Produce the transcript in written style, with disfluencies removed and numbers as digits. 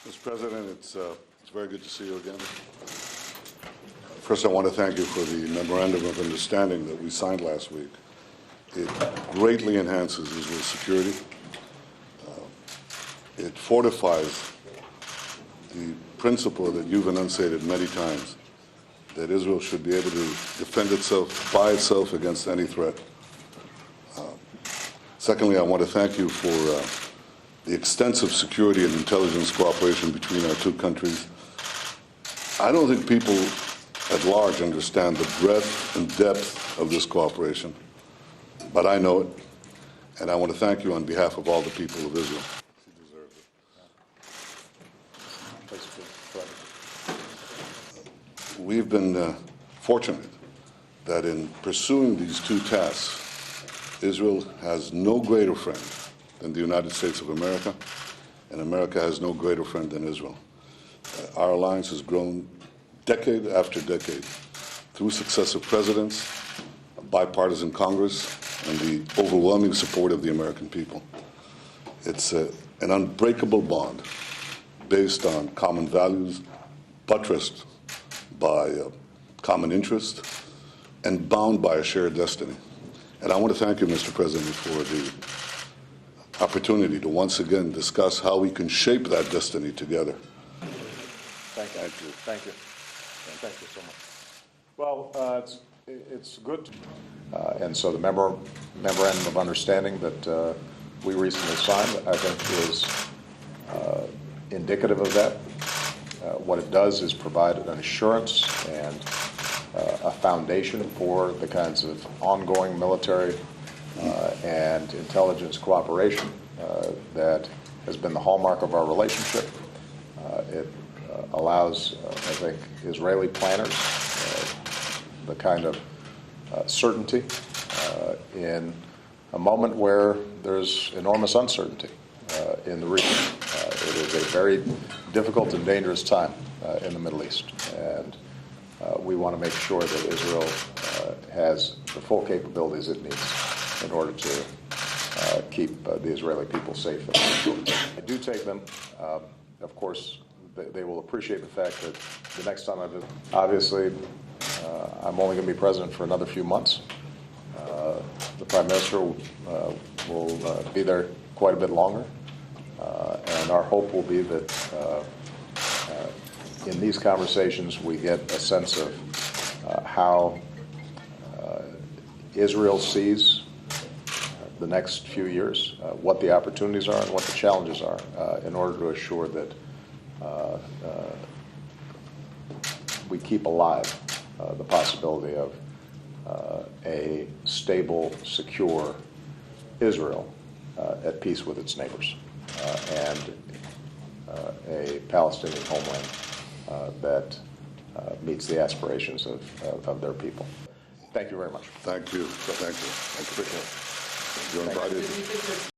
Mr. President, it's very good to see you again. First, I want to thank you for the memorandum of understanding that we signed last week. It greatly enhances Israel's security. It fortifies the principle that you've enunciated many times, that Israel should be able to defend itself by itself against any threat. Secondly, I want to thank you for the extensive security and intelligence cooperation between our two countries. I don't think people at large understand the breadth and depth of this cooperation, but I know it, and I want to thank you on behalf of all the people of Israel. She deserves it. We've been fortunate that in pursuing these two tasks, Israel has no greater friend than the United States of America, and America has no greater friend than Israel. Our alliance has grown decade after decade through successive presidents, a bipartisan Congress, and the overwhelming support of the American people. It's an unbreakable bond based on common values, buttressed by common interest, and bound by a shared destiny. And I want to thank you, Mr. President, for the opportunity to once again discuss how we can shape that destiny together. Thank you. Thank you. Thank you so much. Well, it's good. And so the memorandum of understanding that we recently signed, I think, is indicative of that. What it does is provide an assurance and a foundation for the kinds of ongoing military and intelligence cooperation that has been the hallmark of our relationship. It allows, I think, Israeli planners the kind of certainty in a moment where there's enormous uncertainty in the region. It is a very difficult and dangerous time in the Middle East, and we want to make sure that Israel has the full capabilities it needs in order to keep the Israeli people safe and secure. I do take them, of course, they will appreciate the fact that the next time I visit, obviously, I'm only going to be president for another few months. The Prime Minister will be there quite a bit longer, and our hope will be that in these conversations we get a sense of how Israel sees the next few years, what the opportunities are and what the challenges are, in order to assure that we keep alive the possibility of a stable, secure Israel at peace with its neighbors, and a Palestinian homeland that meets the aspirations of their people. Thank you very much. Thank you. Thank you. I appreciate it. You're invited.